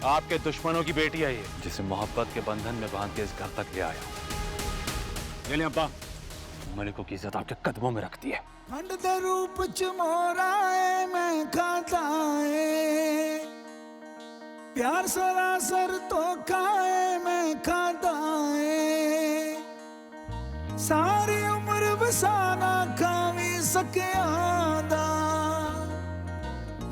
आपके दुश्मनों की बेटी है ये, जिसे मोहब्बत के बंधन में बांध के इस घर तक ले आया। ले लें अब्बा, मलिकों की इज्जत आपके कदमों में रखती है। खंड दे रूप च मोरा है मैं खाता है, प्यार सरासर तो खाए मैं खाता है, सारी उम्र बसाना खावी सकियादा,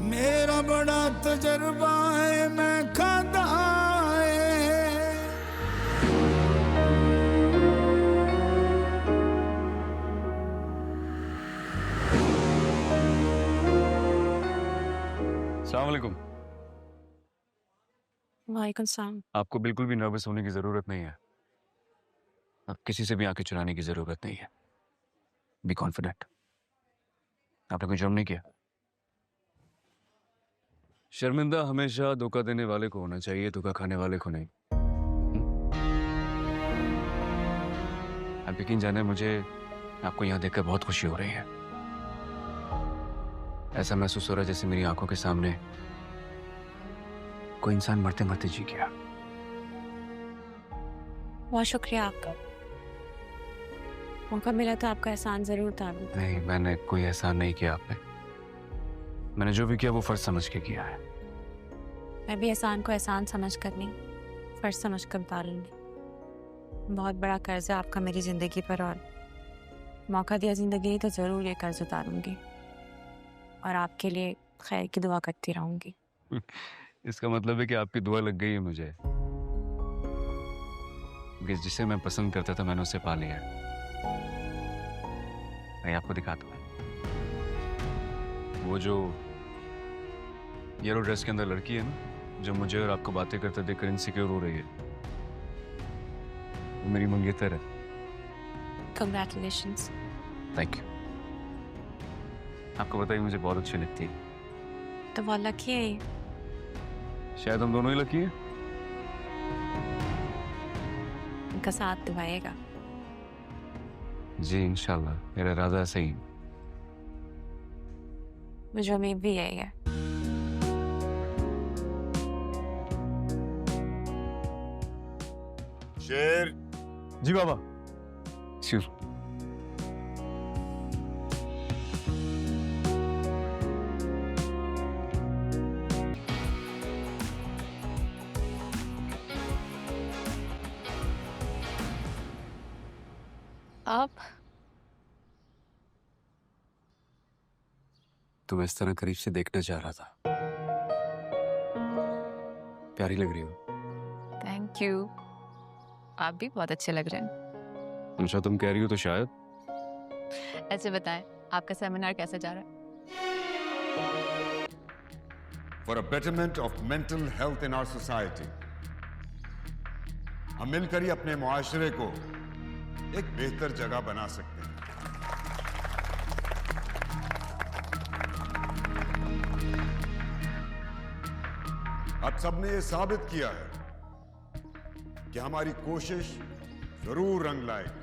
मेरा बड़ा तजर्बा है मैं खाता है। अस्सलाम वालेकुम। वालेकुम सलाम। आपको बिल्कुल भी नर्वस होने की ज़रूरत नहीं है। अब किसी से भी आंखें चुराने की ज़रूरत नहीं है। Be confident. आपने कोई जुर्म नहीं किया। शर्मिंदा हमेशा धोखा देने वाले को होना चाहिए, धोखा खाने वाले को नहीं। आप यकीन जाने, मुझे आपको यहाँ देखकर बहुत खुशी हो रही है। ऐसा महसूस हो रहा है जैसे मेरी आंखों के सामने कोई इंसान मरते मरते जी गया। बहुत शुक्रिया आपका। मौका मिला तो आपका एहसान जरूर उतारूं। नहीं, मैंने कोई एहसान नहीं किया आप पे। मैंने जो भी किया वो फर्ज समझ के किया है। मैं भी एहसान को एहसान समझ कर नहीं, फर्ज समझ कर उतारूंगी। बहुत बड़ा कर्ज है आपका मेरी जिंदगी पर, और मौका दिया जिंदगी तो जरूर ये कर्ज उतारूंगी और आपके लिए खैर की दुआ करती रहूंगी। इसका मतलब है कि आपकी दुआ लग गई है मुझे। क्योंकि जिसे मैं पसंद करता था मैंने उसे पा लिया है। मैं आपको दिखाता हूँ। वो जो येलो ड्रेस के अंदर लड़की है ना, जो मुझे और आपको बातें करते देखकर इनसिक्योर हो रही है, वो मेरी मंगेतर है। कंग्रेचुलेशंस। Thank you. आपको बताइए, मुझे बहुत अच्छी लगती है। तो बहुत लकी है ये। शायद हम दोनों ही लकी हैं। उनका साथ निभाएगा। जी इंशाल्लाह, मेरा इरादा ऐसा ही। मुझे उम्मीद भी यही है। शेर। जी बाबा। श्योर। आप तुम इस तरह करीब से देखना चाह रहा था। प्यारी लग रही हो। Thank you. आप भी बहुत अच्छे लग रहे हैं। अच्छा, तुम कह रही हो तो शायद। ऐसे बताएं, आपका सेमिनार कैसा जा रहा है? For a betterment of mental health in our society, हम मिलकर ही अपने मुआशरे को एक बेहतर जगह बना सकते हैं। अब सबने ये साबित किया है कि हमारी कोशिश जरूर रंग लाएगी।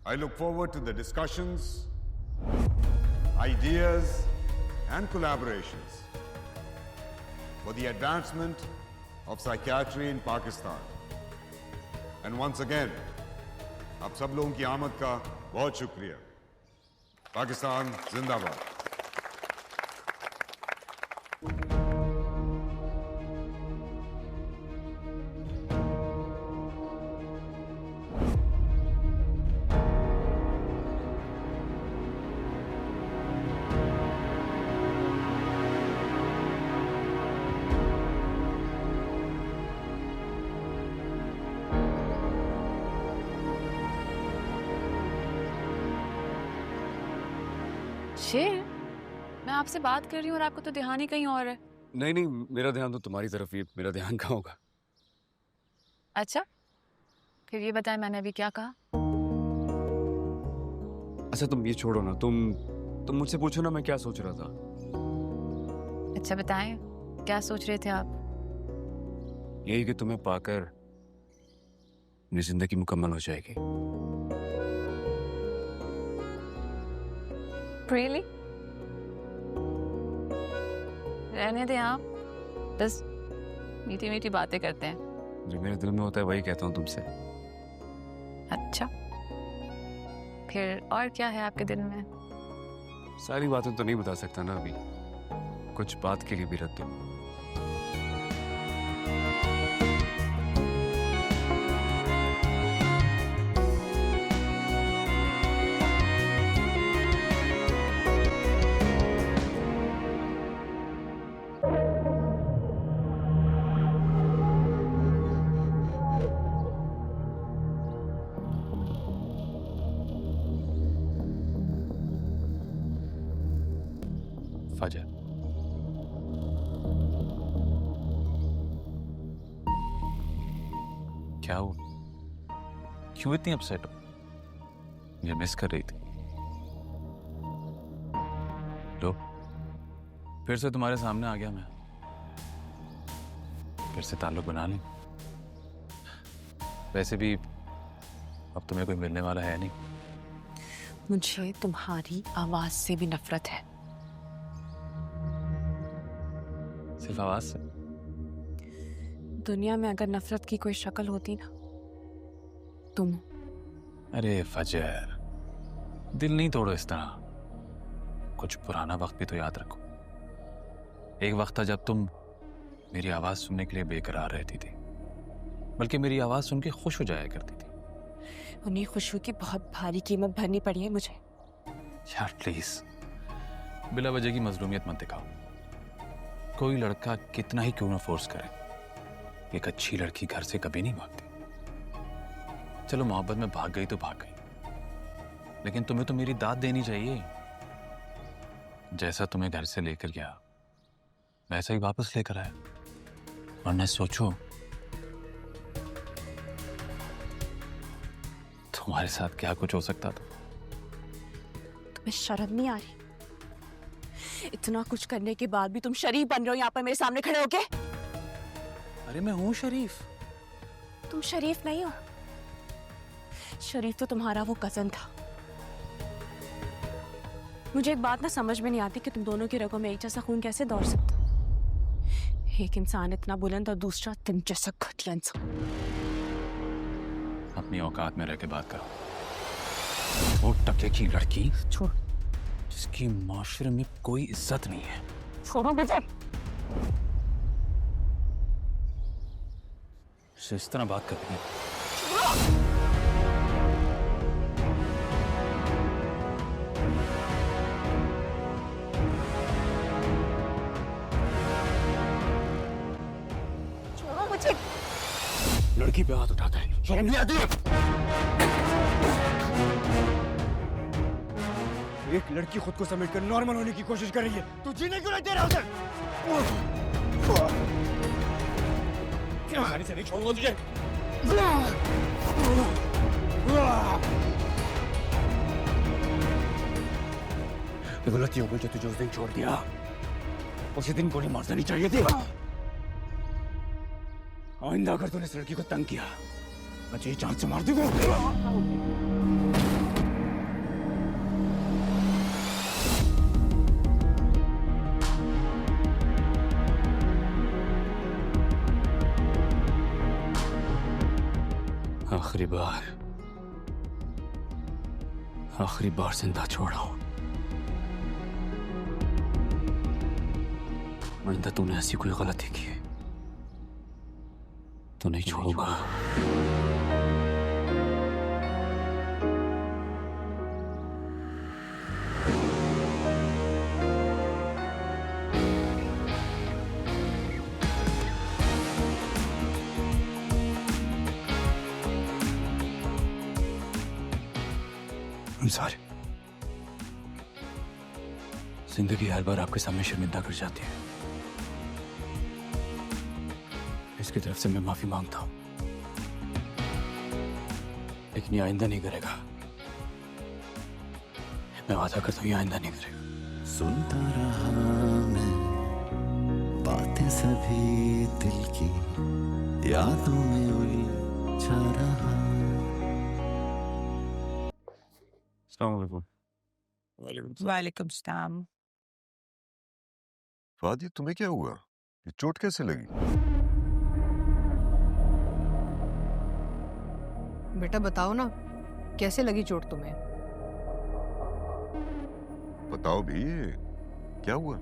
I look forward to the discussions, ideas, and collaborations for the advancement of psychiatry in Pakistan. And once again, आप सब लोगों की आमद का बहुत शुक्रिया। पाकिस्तान जिंदाबाद। शेर, मैं आपसे बात कर रही हूँ और आपको तो ध्यान ही कहीं और है। नहीं नहीं, मेरा ध्यान तो तुम्हारी तरफ ही है। मेरा ध्यान कहाँ होगा। अच्छा, फिर ये बताएं मैंने अभी क्या कहा? अच्छा तुम ये छोड़ो ना, तुम मुझसे पूछो ना मैं क्या सोच रहा था। अच्छा बताएं, क्या सोच रहे थे आप? यही कि तुम्हें पाकर मेरी जिंदगी मुकम्मल हो जाएगी। Really? रहने दें आप, बस मीठी मीठी बातें करते हैं। जो मेरे दिल में होता है वही कहता हूँ तुमसे। अच्छा, फिर और क्या है आपके दिल में? सारी बातें तो नहीं बता सकता ना अभी, कुछ बात के लिए भी रख दो। फजर, क्या हुआ? क्यों इतनी अपसेट हो? मुझे मिस कर रही थी? लो, फिर से तुम्हारे सामने आ गया मैं। फिर से ताल्लुक बना लें। वैसे भी अब तुम्हें कोई मिलने वाला है नहीं। मुझे तुम्हारी आवाज से भी नफरत है। सिर्फ आवाज से? दुनिया में अगर नफरत की कोई शक्ल होती ना, तुम। अरे फजर, दिल नहीं तोड़ो इस तरह। कुछ पुराना वक्त भी तो याद रखो। एक वक्त था जब तुम मेरी आवाज सुनने के लिए बेकरार रहती थी, बल्कि मेरी आवाज सुन के खुश हो जाया करती थी। उन्हीं खुशियों की बहुत भारी कीमत भरनी पड़ी है मुझे। यार प्लीज, बिला वजह की मजलूमियत मत दिखाओ। कोई लड़का कितना ही क्यों ना फोर्स करे, एक अच्छी लड़की घर से कभी नहीं भागती। चलो मोहब्बत में भाग गई तो भाग गई, लेकिन तुम्हें तो मेरी दाद देनी चाहिए। जैसा तुम्हें घर से लेकर गया वैसा ही वापस लेकर आया। वरना सोचो, तुम्हारे साथ क्या कुछ हो सकता था। तुम्हें शर्म नहीं आ रही? इतना कुछ करने के बाद भी तुम शरीफ बन रहे हो यहाँ पर मेरे सामने खड़े होके। अरे मैं हूं शरीफ। तुम शरीफ नहीं हो। शरीफ तो तुम्हारा वो कजन था। मुझे एक बात ना समझ में नहीं आती कि तुम दोनों की रगों में एक जैसा खून कैसे दौड़ सकता। एक इंसान इतना बुलंद और दूसरा तुम जैसा घटिया इंसान। अपनी औकात में रह के बात करो। वो टके की लड़की छोड़, जिसकी माशरे में कोई इज्जत नहीं है। छोड़ो मुझे। इस तरह बात करती है। छोड़ो मुझे। लड़की पे हाथ उठाता है, शर्म नहीं आती? एक लड़की खुद को समेटकर नॉर्मल होने की कोशिश कर रही है, तू जीने क्यों नहीं दे रहा उसे? आसानी से नहीं छोड़ूंगा तुझे। गलती हो गई जो तुझे उस दिन छोड़ दिया। उसी दिन गोली मार देनी चाहिए थी। आइंदा अगर तूने इस लड़की को तंग किया, मुझे ही जान से मार दूंगा। आखिरी बार जिंदा छोड़ा हूं। आइंदा तूने ऐसी कोई गलती की तो नहीं छोड़ूंगा। सॉरी। जिंदगी हर बार आपके सामने शर्मिंदा कर जाती है। इसकी तरफ से मैं माफी मांगता हूं, लेकिन ये आइंदा नहीं करेगा। मैं वादा करता हूं ये आइंदा नहीं करेगा। सुनता रहा मैं बातें सभी दिल की, यादों में उलझा रहा। अस्सलाम वालेकुम। वालेकुम सलाम। बाद ये तुम्हें क्या हुआ? ये चोट कैसे लगी? बेटा बताओ ना, कैसे लगी चोट तुम्हें? बताओ भी, ये क्या हुआ?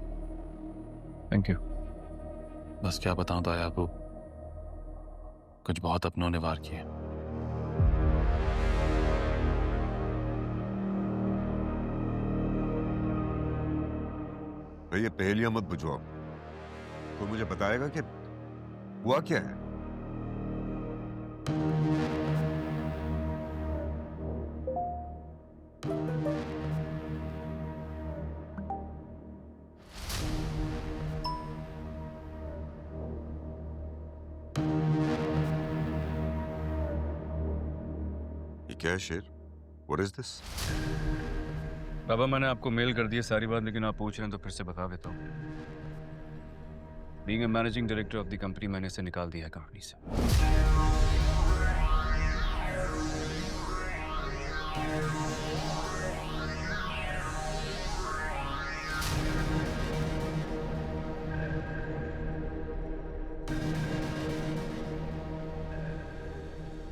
Thank you. बस क्या बताऊं ताया आपको, कुछ बहुत अपनों ने वार किए। भाई ये पहेलियां मत बुझवाओ। कोई मुझे बताएगा कि हुआ क्या है? ये क्या है शेर? What is this? बाबा मैंने आपको मेल कर दी है सारी बात, लेकिन आप पूछ रहे हैं तो फिर से बता देता हूँ। Being a managing director of the company, मैंने इसे निकाल दिया है कंपनी से।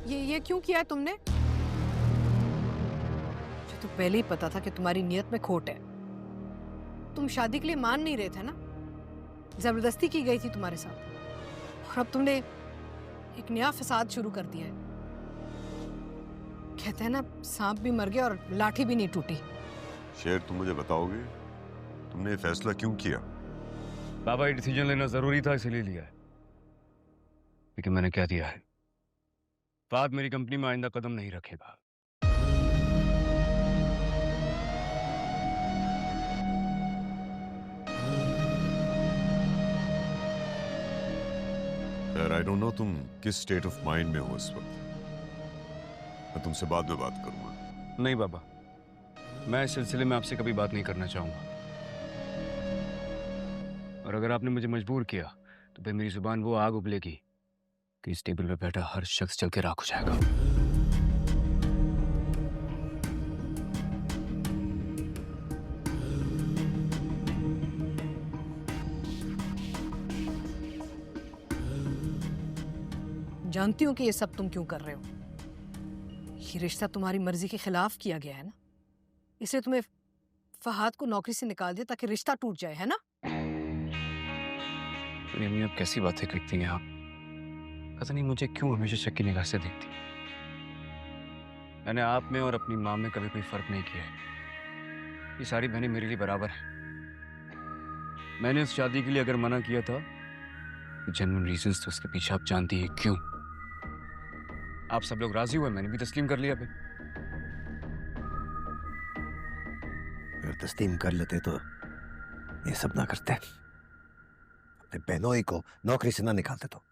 ये क्यों किया है तुमने? मुझे तो पहले ही पता था कि तुम्हारी नियत में खोट है। तुम शादी के लिए मान नहीं रहे थे ना, जबरदस्ती की गई थी तुम्हारे साथ, और अब तुमने एक नया फसाद शुरू कर दिया है। कहते हैं ना, सांप भी मर गया और लाठी भी नहीं टूटी। शेर तुम मुझे बताओगे तुमने ये फैसला क्यों किया? बाबा ये डिसीजन लेना जरूरी था, इसीलिए लिया है। लेकिन मैंने क्या दिया है, फाद मेरी कंपनी में आइंदा कदम नहीं रखेगा। यार आई डोंट नो तुम किस स्टेट ऑफ माइंड में हो इस वक्त। मैं तुमसे बाद में बात करूंगा। नहीं बाबा, मैं इस सिलसिले में आपसे कभी बात नहीं करना चाहूंगा, और अगर आपने मुझे मजबूर किया तो फिर मेरी जुबान वो आग उबलेगी कि इस टेबल पे बैठा हर शख्स जल के राख हो जाएगा। जानती हूँ कि ये सब तुम क्यों कर रहे हो। ये रिश्ता तुम्हारी मर्जी के खिलाफ किया गया है ना, इसलिए तुम्हें फहाद को नौकरी से निकाल दिया ताकि रिश्ता टूट जाए, है ना? अम्मी आप कैसी बातें करती हैं आप? पता नहीं मुझे क्यों हमेशा शक की निगाह से देखती। मैंने आप में और अपनी माँ में कभी कोई फर्क नहीं किया है। ये सारी बहनें मेरे लिए बराबर हैं। मैंने उस शादी के लिए अगर मना किया था, जेन्युइन रीजंस तो उसके पीछे आप जानती है क्यों। आप सब लोग राजी हुए, मैंने भी तस्लीम कर लिया। अगर तस्लीम कर लेते तो ये सब ना करते, अपने बहनोई को नौकरी से ना निकालते। तो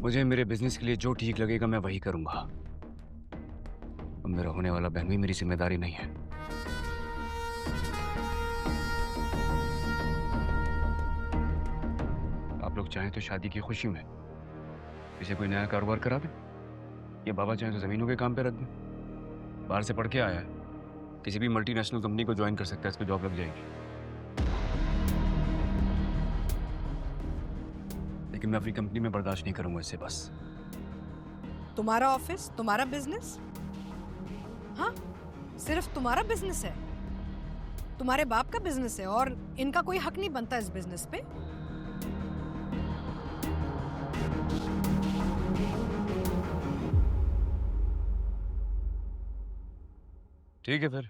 मुझे मेरे बिजनेस के लिए जो ठीक लगेगा मैं वही करूंगा। अब मेरा होने वाला बहन भी मेरी जिम्मेदारी नहीं है। आप लोग चाहें तो शादी की खुशी में इसे कोई नया कारोबार करा दें, या बाबा चाहें तो जमीनों के काम पे रख दें। बाहर से पढ़ के आया है, किसी भी मल्टीनेशनल कंपनी को ज्वाइन कर सकता है, इस पर जॉब लग जाएगी। लेकिन मैं अपनी कंपनी में बर्दाश्त नहीं करूंगा इसे। बस तुम्हारा ऑफिस, तुम्हारा बिजनेस, हाँ सिर्फ तुम्हारा बिजनेस है, तुम्हारे बाप का बिजनेस है, और इनका कोई हक नहीं बनता इस बिजनेस पे। ठीक है, फिर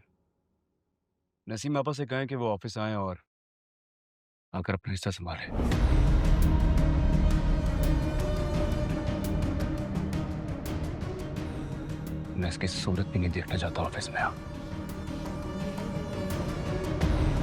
नसीम आपा से कहें कि वो ऑफिस आए और आकर अपना हिस्सा संभाले। मैं इसकी सूरत भी नहीं देखना चाहता ऑफिस में।